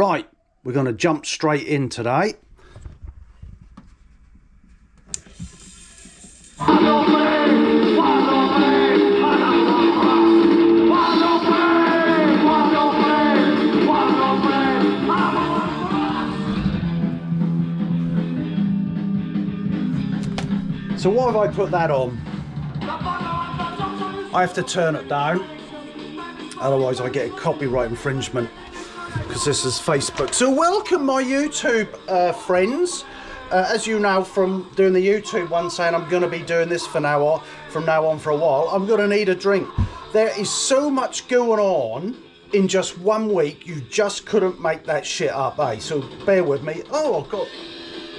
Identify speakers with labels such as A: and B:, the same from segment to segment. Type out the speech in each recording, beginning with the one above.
A: Right, we're going to jump straight in today. So why have I put that on? I have to turn it down, otherwise I get a copyright infringement, because this is Facebook. So welcome my YouTube friends. As you know from doing the YouTube one, saying I'm going to be doing this from now on for a while, I'm going to need a drink. There is so much going on in just 1 week, you just couldn't make that shit up, eh? So bear with me. Oh,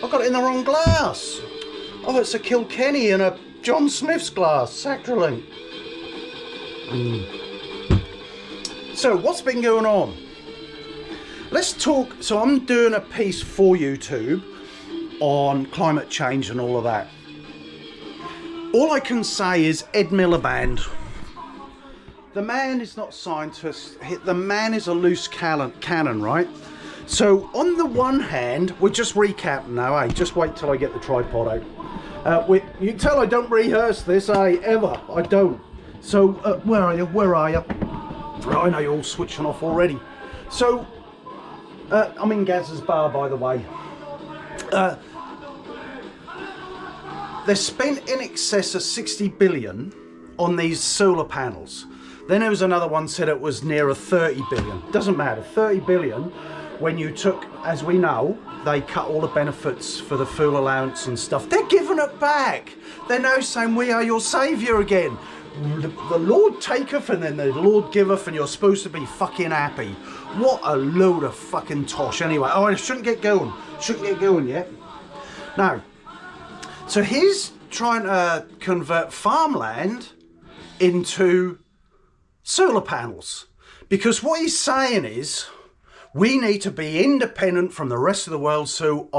A: I got it in the wrong glass. Oh, it's a Kilkenny in a John Smith's glass. Sacrilege. So what's been going on? Let's talk. So I'm doing a piece for YouTube on climate change and all of that. All I can say is Ed Miliband. The man is not a scientist. The man is a loose cannon, right? So on the one hand, we're just recapping now, eh? Just wait till I get the tripod out. You can tell I don't rehearse this, ever. I don't. So where are you? Where are you? Right, I know you're all switching off already. So I'm in Gazzers bar, by the way. They spent in excess of 60 billion on these solar panels. Then there was another one said it was near a 30 billion. Doesn't matter. 30 billion when you took, as we know, they cut all the benefits for the fuel allowance and stuff. They're giving it back. They're now saying we are your saviour again. The Lord taketh and then the Lord giveth, and you're supposed to be fucking happy. What a load of fucking tosh. Anyway, I shouldn't get going. Shouldn't get going yet. Now, so he's trying to convert farmland into solar panels. Because what he's saying is, we need to be independent from the rest of the world so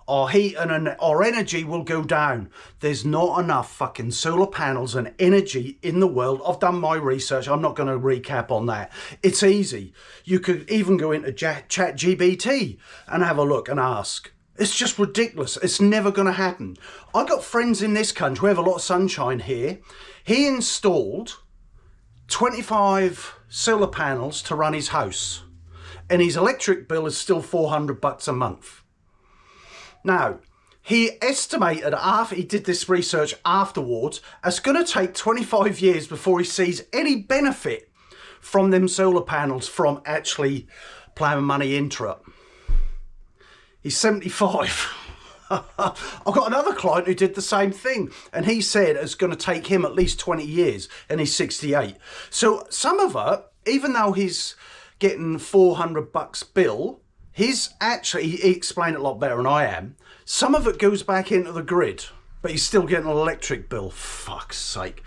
A: our heat and our energy will go down. There's not enough fucking solar panels and energy in the world. I've done my research. I'm not going to recap on that. It's easy. You could even go into ChatGPT and have a look and ask. It's just ridiculous. It's never going to happen. I got friends in this country. We have a lot of sunshine here. He installed 25 solar panels to run his house, and his electric bill is still $400 a month. Now, he estimated after he did this research afterwards, it's going to take 25 years before he sees any benefit from them solar panels from actually plowing money into it. He's 75. I've got another client who did the same thing, and he said it's going to take him at least 20 years, and he's 68. So some of it, even though he's getting $400 bill, he explained it a lot better than I am. Some of it goes back into the grid, but he's still getting an electric bill. Fuck's sake.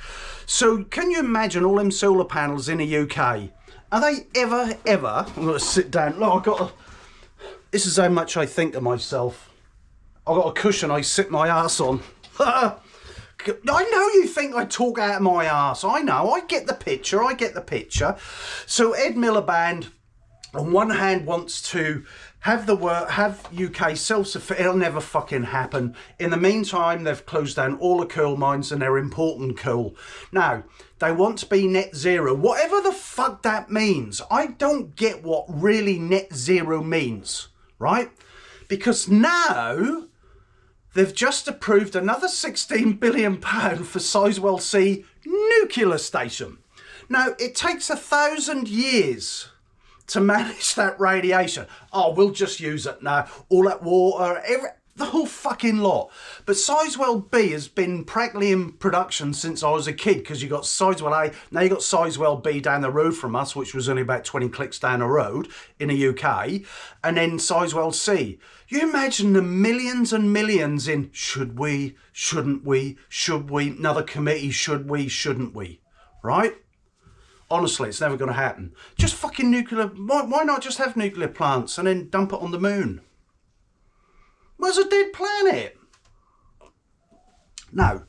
A: So can you imagine all them solar panels in the UK? Are they ever, I'm going to sit down. Look, this is how much I think of myself. I've got a cushion I sit my ass on. I know you think I talk out of my ass. I know, I get the picture. So Ed Miliband, on one hand, wants to have UK self-sufficient. It'll never fucking happen. In the meantime, they've closed down all the coal mines and they're importing coal. Now, they want to be net zero. Whatever the fuck that means. I don't get what really net zero means, right? Because now they've just approved another £16 billion for Sizewell C nuclear station. Now, it takes 1,000 years to manage that radiation. Oh, we'll just use it now. All that water, the whole fucking lot. But Sizewell B has been practically in production since I was a kid, because you got Sizewell A, now you got Sizewell B down the road from us, which was only about 20 clicks down the road in the UK, and then Sizewell C. You imagine the millions and millions in should we, shouldn't we, should we, another committee, should we, shouldn't we, right? Honestly, it's never going to happen. Just fucking nuclear. Why not just have nuclear plants and then dump it on the moon? Where's a dead planet? Now,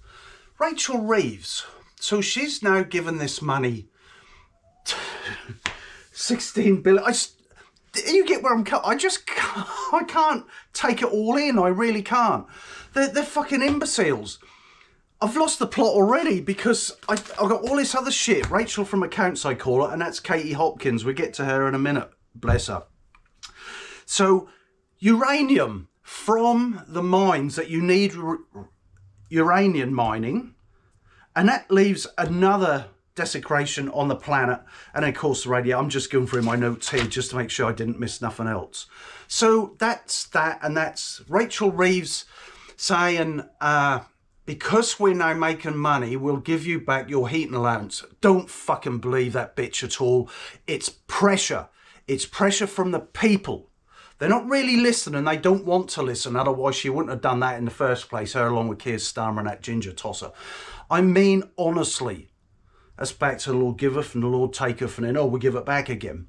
A: Rachel Reeves. So she's now given this money, 16 billion. You get where I'm coming. I can't take it all in. I really can't. They're fucking imbeciles. I've lost the plot already because I've got all this other shit. Rachel from accounts, I call her, and that's Katie Hopkins. We'll get to her in a minute. Bless her. So, uranium from the mines that you need uranium mining, and that leaves another desecration on the planet. And of course the radio. I'm just going through my notes here just to make sure I didn't miss nothing else. So that's that, and that's Rachel Reeves saying, because we're now making money, we'll give you back your heating allowance. Don't fucking believe that bitch at all. It's pressure. It's pressure from the people. They're not really listening. They don't want to listen. Otherwise she wouldn't have done that in the first place, her along with Keir Starmer and that ginger tosser. I mean, honestly, that's back to the Lord giveth and the Lord taketh, and then, oh, we'll give it back again.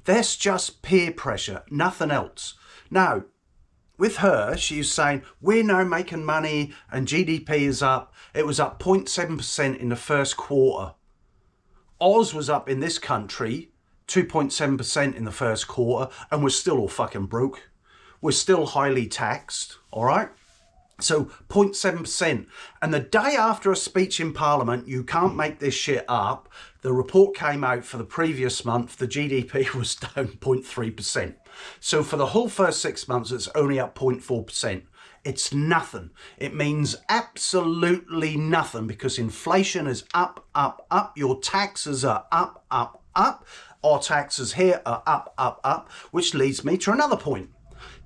A: That's just peer pressure, nothing else. Now, with her, she's saying, we're now making money and GDP is up. It was up 0.7% in the first quarter. Oz was up in this country 2.7% in the first quarter, and we're still all fucking broke. We're still highly taxed, all right? So 0.7%. And the day after a speech in Parliament, you can't make this shit up, the report came out for the previous month, the GDP was down 0.3%. So for the whole first 6 months, it's only up 0.4%. It's nothing. It means absolutely nothing because inflation is up, up, up. Your taxes are up, up, up. Our taxes here are up, up, up, which leads me to another point.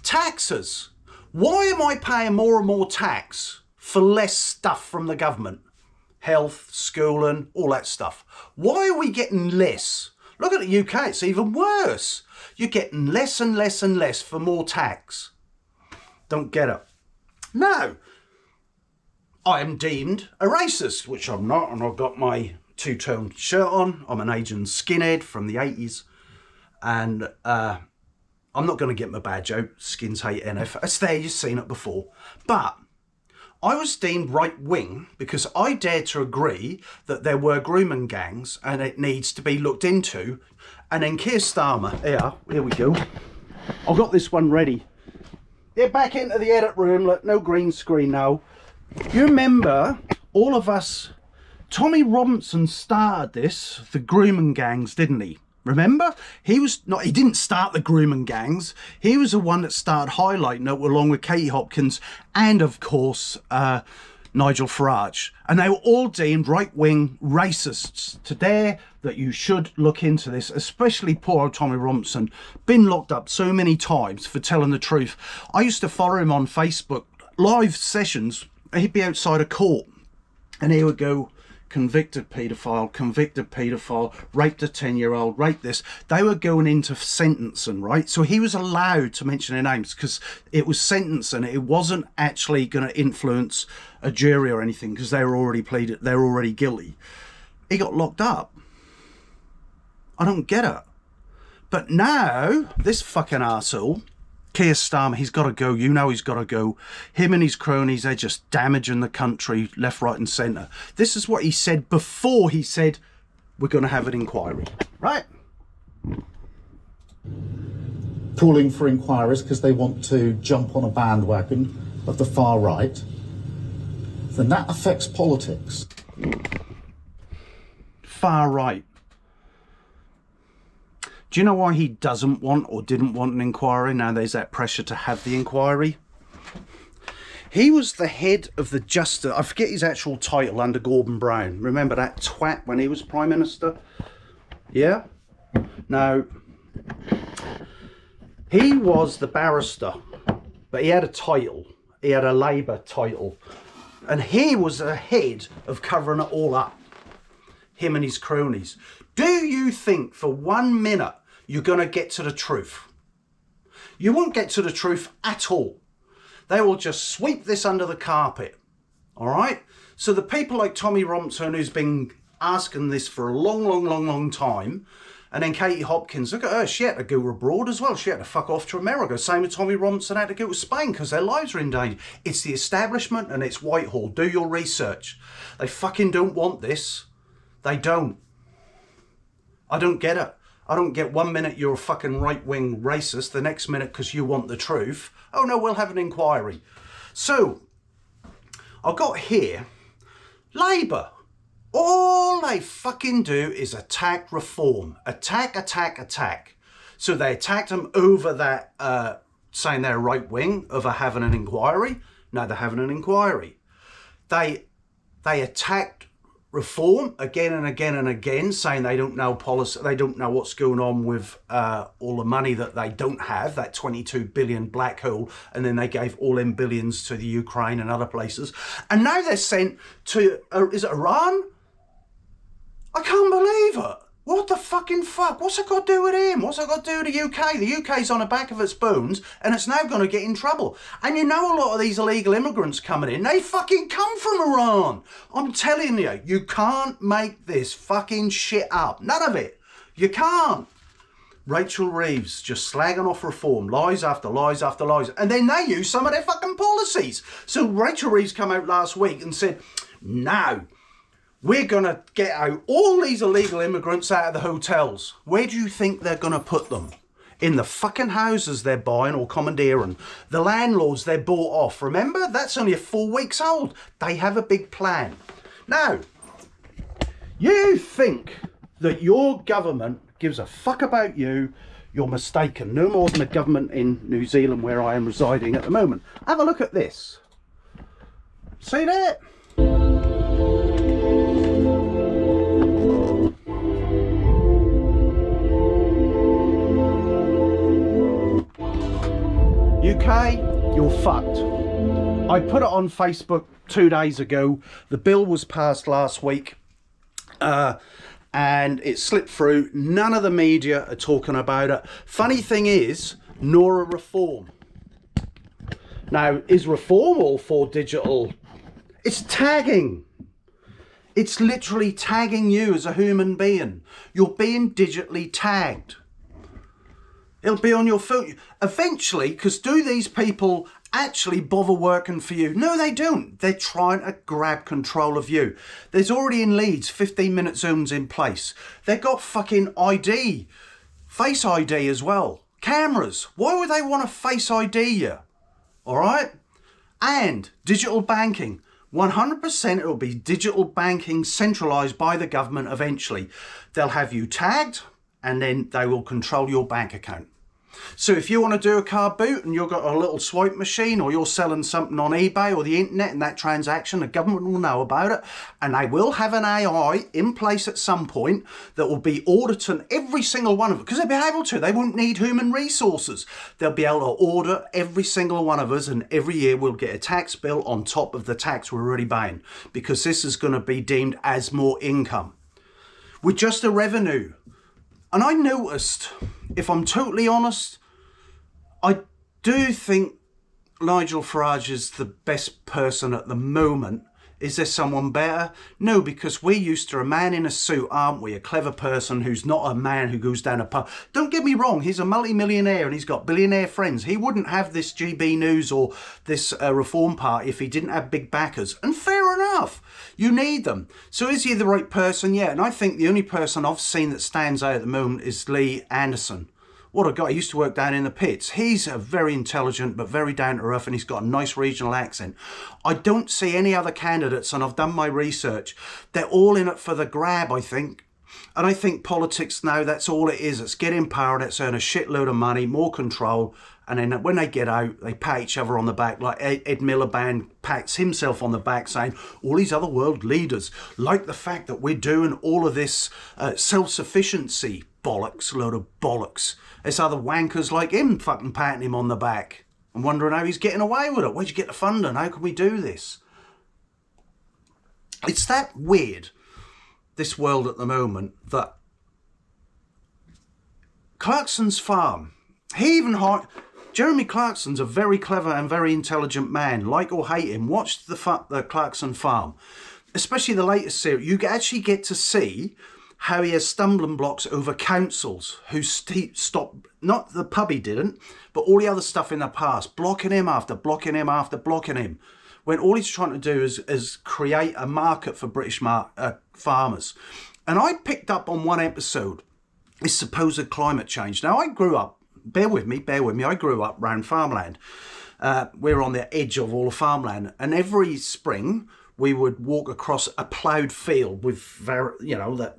A: Taxes. Why am I paying more and more tax for less stuff from the government? Health, schooling, all that stuff. Why are we getting less? Look at the UK, it's even worse. You're getting less and less and less for more tax. Don't get it. Now, I am deemed a racist, which I'm not, and I've got my two-tone shirt on. I'm an Asian skinhead from the 80s, and I'm not going to get my badge out. Skins hate NF. It's there, you've seen it before. But I was deemed right-wing because I dared to agree that there were grooming gangs and it needs to be looked into. And then Keir Starmer, here we go. I've got this one ready. Get back into the edit room, look, no green screen now. You remember, all of us, Tommy Robinson started this, the grooming gangs, didn't he? Remember? He didn't start the grooming gangs. He was the one that started highlighting it along with Katie Hopkins and, of course, Nigel Farage. And they were all deemed right-wing racists. Today, that you should look into this, especially poor old Tommy Robinson. Been locked up so many times for telling the truth. I used to follow him on Facebook, live sessions. He'd be outside a court and he would go, convicted paedophile, raped a 10-year-old, raped this. They were going into sentencing, right? So he was allowed to mention their names because it was sentencing. It wasn't actually going to influence a jury or anything because they were already pleaded, they were already guilty. He got locked up. I don't get it. But now, this fucking arsehole, Keir Starmer, he's got to go. You know he's got to go. Him and his cronies, they're just damaging the country left, right and centre. This is what he said before he said, we're going to have an inquiry. Right?
B: Calling for inquiries because they want to jump on a bandwagon of the far right, then that affects politics.
A: Far right. Do you know why he doesn't want or didn't want an inquiry? Now there's that pressure to have the inquiry. He was the head of the Justice, I forget his actual title, under Gordon Brown. Remember that twat when he was Prime Minister? Yeah? Now, he was the barrister, but he had a title. He had a Labour title. And he was the head of covering it all up. Him and his cronies. Do you think for 1 minute you're going to get to the truth? You won't get to the truth at all. They will just sweep this under the carpet. All right? So the people like Tommy Robinson, who's been asking this for a long time, and then Katie Hopkins, look at her, she had to go abroad as well. She had to fuck off to America. Same with Tommy Robinson had to go to Spain because their lives are in danger. It's the establishment and it's Whitehall. Do your research. They fucking don't want this. They don't. I don't get it. I don't get 1 minute you're a fucking right-wing racist, the next minute because you want the truth. Oh no, we'll have an inquiry. So, I've got here, Labour. All they fucking do is attack reform. Attack, attack, attack. So they attacked them over that, saying they're right-wing, over having an inquiry. Now they're having an inquiry. They attacked reform again and again and again, saying they don't know policy, they don't know what's going on with all the money that they don't have, that 22 billion black hole, and then they gave all them billions to the Ukraine and other places. And now they're sent to, is it Iran? I can't believe it. What the fucking fuck? What's it got to do with him? What's it got to do with the UK? The UK's on the back of its bones and it's now going to get in trouble. And you know a lot of these illegal immigrants coming in, they fucking come from Iran. I'm telling you, you can't make this fucking shit up. None of it. You can't. Rachel Reeves just slagging off reform, lies after lies after lies. And then they use some of their fucking policies. So Rachel Reeves come out last week and said, no, we're going to get out all these illegal immigrants out of the hotels. Where do you think they're going to put them? In the fucking houses they're buying or commandeering. The landlords they're bought off. Remember, that's only 4 weeks old. They have a big plan. Now, you think that your government gives a fuck about you, you're mistaken. No more than the government in New Zealand where I am residing at the moment. Have a look at this. See that? UK, you're fucked. I put it on Facebook 2 days ago. The bill was passed last week and it slipped through. None of the media are talking about it. Funny thing is, nor a reform. Now, is reform all for digital? It's tagging. It's literally tagging you as a human being. You're being digitally tagged. It'll be on your phone. Eventually, because do these people actually bother working for you? No, they don't. They're trying to grab control of you. There's already in Leeds 15-minute zones in place. They've got fucking ID, Face ID as well. Cameras. Why would they want to Face ID you? All right? And digital banking. 100% it'll be digital banking centralised by the government eventually. They'll have you tagged and then they will control your bank account. So if you want to do a car boot and you've got a little swipe machine or you're selling something on eBay or the internet and that transaction, the government will know about it and they will have an AI in place at some point that will be auditing every single one of it because they'll be able to. They won't need human resources. They'll be able to audit every single one of us and every year we'll get a tax bill on top of the tax we're already paying because this is going to be deemed as more income. With just a revenue. And I noticed, if I'm totally honest, I do think Nigel Farage is the best person at the moment. Is there someone better? No, because we're used to a man in a suit, aren't we? A clever person who's not a man who goes down a pub. Don't get me wrong, he's a multi-millionaire and he's got billionaire friends. He wouldn't have this GB News or this Reform Party if he didn't have big backers. And fair enough, you need them. So is he the right person? Yeah, and I think the only person I've seen that stands out at the moment is Lee Anderson. What a guy. He used to work down in the pits. He's a very intelligent but very down to earth and he's got a nice regional accent. I don't see any other candidates and I've done my research. They're all in it for the grab, I think. And I think politics now, that's all it is. It's get in power, it's earn a shitload of money, more control. And then when they get out, they pat each other on the back like Ed Miliband pats himself on the back saying, all these other world leaders like the fact that we're doing all of this self-sufficiency bollocks, load of bollocks. There's other wankers like him fucking patting him on the back and wondering how he's getting away with it. Where'd you get the funding? How can we do this? It's that weird, this world at the moment, that Clarkson's farm, he even hired... Jeremy Clarkson's a very clever and very intelligent man. Like or hate him, watch the Clarkson farm. Especially the latest series. You actually get to see how he has stumbling blocks over councils who stopped, not the pub he didn't, but all the other stuff in the past, blocking him after blocking him after blocking him. When all he's trying to do is create a market for British farmers. And I picked up on one episode is supposed climate change. Now, I grew up, bear with me, I grew up around farmland. We're on the edge of all the farmland, and every spring we would walk across a ploughed field with, that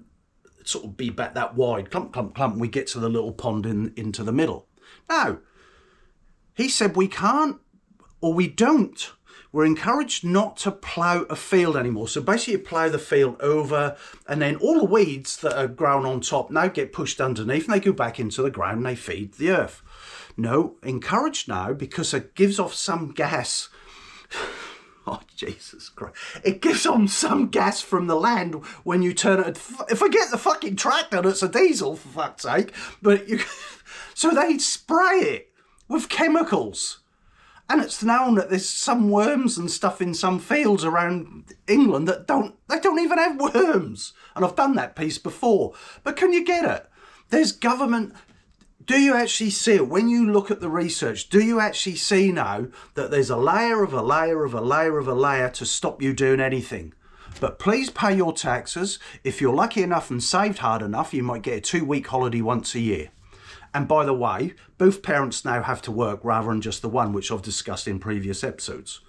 A: sort of be back that wide, clump, clump, clump, and we get to the little pond into the middle. Now, he said we can't, or we don't. We're encouraged not to plough a field anymore. So basically you plough the field over, and then all the weeds that are grown on top now get pushed underneath, and they go back into the ground and they feed the earth. No, encouraged now because it gives off some gas. Oh, Jesus Christ. It gives on some gas from the land when you turn it. Forget the fucking tractor that's a diesel, for fuck's sake. But so they spray it with chemicals. And it's known that there's some worms and stuff in some fields around England that don't even have worms. And I've done that piece before. But can you get it? There's government. Do you actually see it? When you look at the research, do you actually see now that there's a layer of a layer of a layer of a layer to stop you doing anything? But please pay your taxes. If you're lucky enough and saved hard enough, you might get a 2-week holiday once a year. And by the way, both parents now have to work rather than just the one, which I've discussed in previous episodes.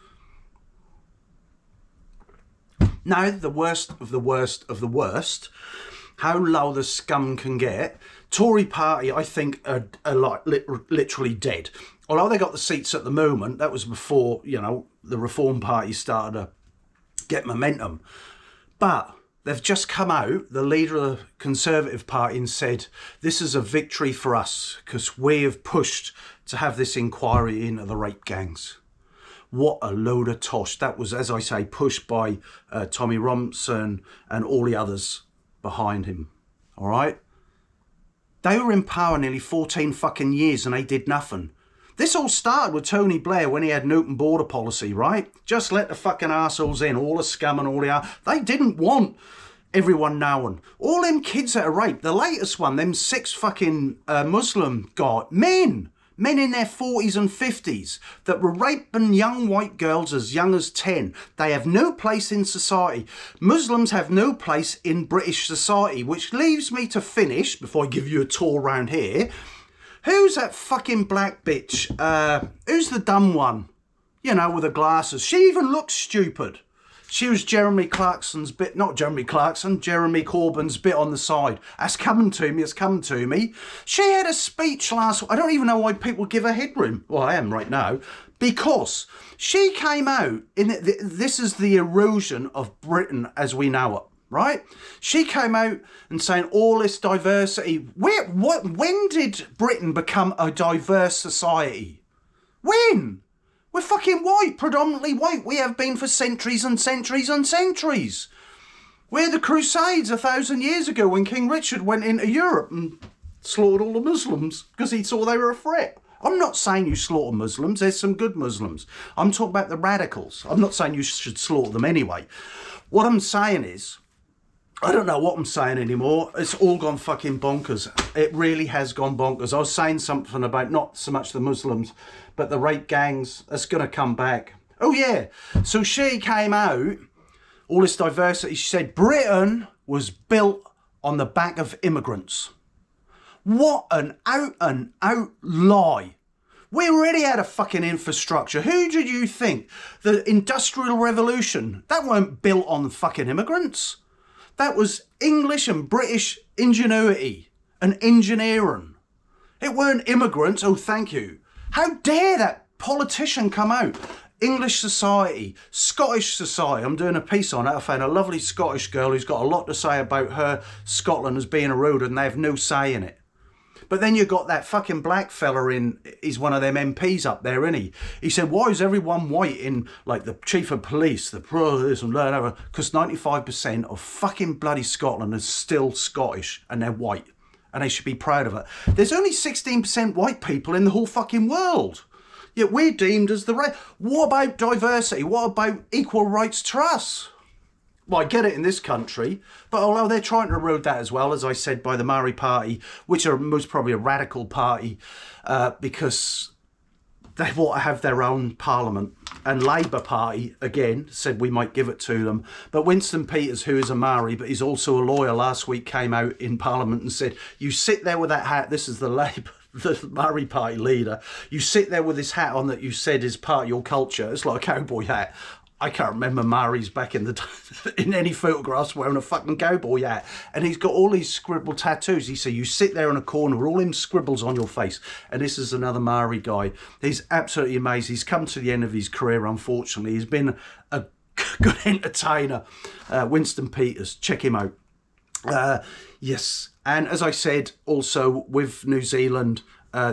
A: Now, the worst of the worst of the worst, how low the scum can get. Tory party, I think, are like literally dead. Although they got the seats at the moment, that was before, the Reform Party started to get momentum. But they've just come out, the leader of the Conservative Party, and said, this is a victory for us because we have pushed to have this inquiry into the rape gangs. What a load of tosh. That was, as I say, pushed by Tommy Robinson and all the others behind him. All right? They were in power nearly 14 fucking years and they did nothing. This all started with Tony Blair when he had an open border policy, right? Just let the fucking arseholes in, all the scum and all the... They didn't want everyone knowing. All them kids that are raped, the latest one, them 6 fucking Muslim men in their 40s and 50s that were raping young white girls as young as 10. They have no place in society. Muslims have no place in British society, which leaves me to finish, before I give you a tour around here. Who's that fucking black bitch? Who's the dumb one? With the glasses. She even looks stupid. She was Jeremy Corbyn's bit on the side. It's coming to me. She had a speech last week. I don't even know why people give her headroom. Well, I am right now. Because she came out, this is the erosion of Britain as we know it, right? She came out and saying all this diversity. When did Britain become a diverse society? When? We're fucking white, predominantly white. We have been for centuries and centuries and centuries. We're the Crusades 1,000 years ago when King Richard went into Europe and slaughtered all the Muslims because he saw they were a threat. I'm not saying you slaughter Muslims. There's some good Muslims. I'm talking about the radicals. I'm not saying you should slaughter them anyway. What I'm saying is, I don't know what I'm saying anymore. It's all gone fucking bonkers. It really has gone bonkers. I was saying something about not so much the Muslims, but the rape gangs. That's going to come back. Oh, yeah. So she came out, all this diversity. She said Britain was built on the back of immigrants. What an out-and-out lie. We already had a fucking infrastructure. Who did you think? The Industrial Revolution, that weren't built on fucking immigrants. That was English and British ingenuity and engineering. It weren't immigrants. Oh, thank you. How dare that politician come out? English society, Scottish society. I'm doing a piece on it. I found a lovely Scottish girl who's got a lot to say about her Scotland as being eroded and they have no say in it. But then you got that fucking black fella he's one of them MPs up there, isn't he? He said, why is everyone white in, like, the chief of police, the this and that? Because 95% of fucking bloody Scotland is still Scottish and they're white. And they should be proud of it. There's only 16% white people in the whole fucking world. Yet we're deemed as the right. What about diversity? What about equal rights to us? Well, I get it in this country, but although they're trying to erode that as well, as I said, by the Maori Party, which are most probably a radical party, because they want to have their own parliament. and Labour Party, again, said we might give it to them. But Winston Peters, who is a Maori, but he's also a lawyer, last week came out in Parliament and said, you sit there with that hat, this is the Labour, the Maori Party leader, you sit there with this hat on that you said is part of your culture. It's like a cowboy hat. I can't remember Maoris back in the in any photographs wearing a fucking cowboy hat. And he's got all these scribbled tattoos. He said, you sit there in a corner with all them scribbles on your face. And this is another Maori guy. He's absolutely amazing. He's come to the end of his career, unfortunately. He's been a good entertainer. Winston Peters, check him out. Yes. And as I said, also with New Zealand,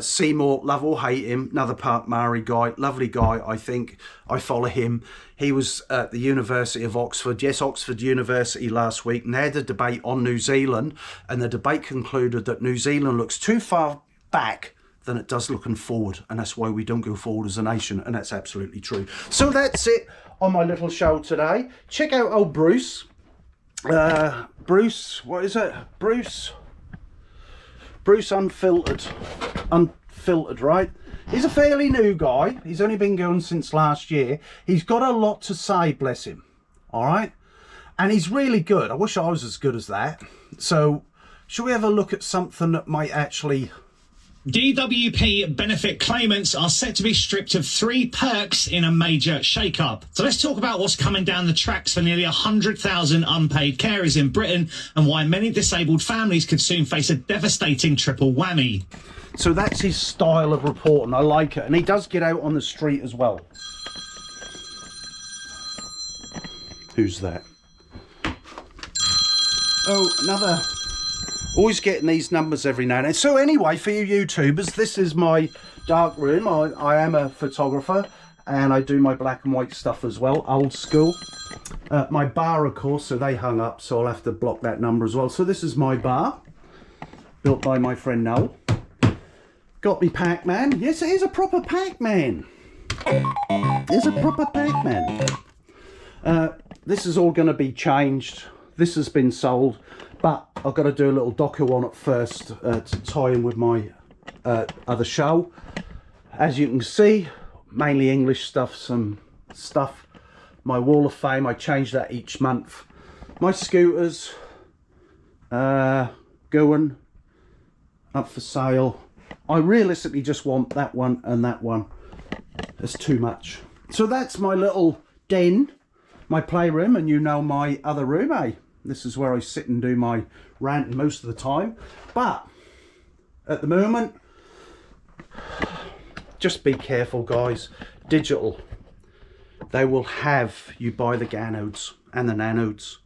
A: Seymour, love or hate him, another part Maori guy, lovely guy, I think. I follow him. He was at the University of Oxford, yes, Oxford University last week, and they had a debate on New Zealand, and the debate concluded that New Zealand looks too far back than it does looking forward, and that's why we don't go forward as a nation, and that's absolutely true. So that's it on my little show today. Check out old Bruce. Bruce, what is it? Bruce Unfiltered, right? He's a fairly new guy. He's only been going since last year. He's got a lot to say, bless him. All right? And he's really good. I wish I was as good as that. So, should we have a look at something that might actually...
C: DWP benefit claimants are set to be stripped of 3 perks in a major shake-up. So let's talk about what's coming down the tracks for nearly 100,000 unpaid carers in Britain and why many disabled families could soon face a devastating triple whammy.
A: So that's his style of reporting. I like it. And he does get out on the street as well. Who's that? Oh, another... Always getting these numbers every now and then. So anyway, for you YouTubers, this is my dark room. I am a photographer and I do my black and white stuff as well, old school. My bar, of course, so they hung up, so I'll have to block that number as well. So this is my bar, built by my friend Noel. Got me Pac-Man. Yes, it is a proper Pac-Man. It's a proper Pac-Man. This is all going to be changed. This has been sold. But I've got to do a little doco on it first to tie in with my other show. As you can see, mainly English stuff, some stuff. My Wall of Fame, I change that each month. My scooters, going up for sale. I realistically just want that one and that one. It's too much. So that's my little den, my playroom, and you know my other room, eh? This is where I sit and do my ranting most of the time. But at the moment, just be careful, guys. Digital. They will have you buy the ganodes and the nanodes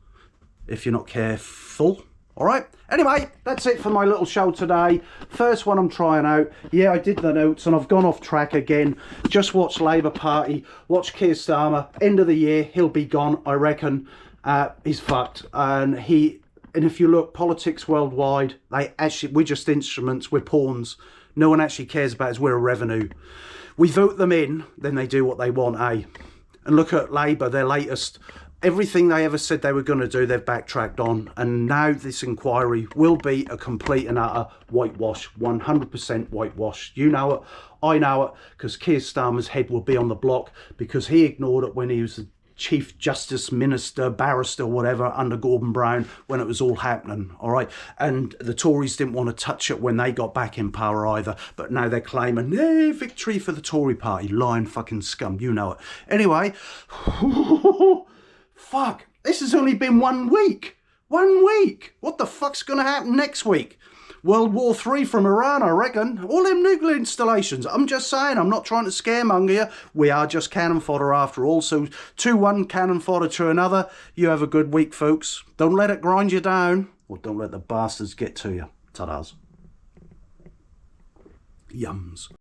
A: if you're not careful. All right. Anyway, that's it for my little show today. First one I'm trying out. Yeah, I did the notes and I've gone off track again. Just watch Labour Party. Watch Keir Starmer. End of the year, he'll be gone, I reckon. He's fucked, and if you look, politics worldwide, we're just instruments, we're pawns. No one actually cares about us, we're a revenue. We vote them in, then they do what they want, eh? And look at Labour, their latest, everything they ever said they were going to do, they've backtracked on, and now this inquiry will be a complete and utter whitewash, 100% whitewash. You know it, I know it, because Keir Starmer's head will be on the block, because he ignored it when he was the Chief Justice Minister, barrister, whatever, under Gordon Brown when it was all happening, all right? And the Tories didn't want to touch it when they got back in power either, but now they're claiming, hey, victory for the Tory party. Lying fucking scum, you know it. Anyway, fuck, this has only been 1 week. 1 week. What the fuck's going to happen next week? World War III from Iran, I reckon. All them nuclear installations. I'm just saying, I'm not trying to scaremonger you. We are just cannon fodder after all. So 2-1 cannon fodder to another. You have a good week, folks. Don't let it grind you down. Or don't let the bastards get to you. Ta-das. Yums.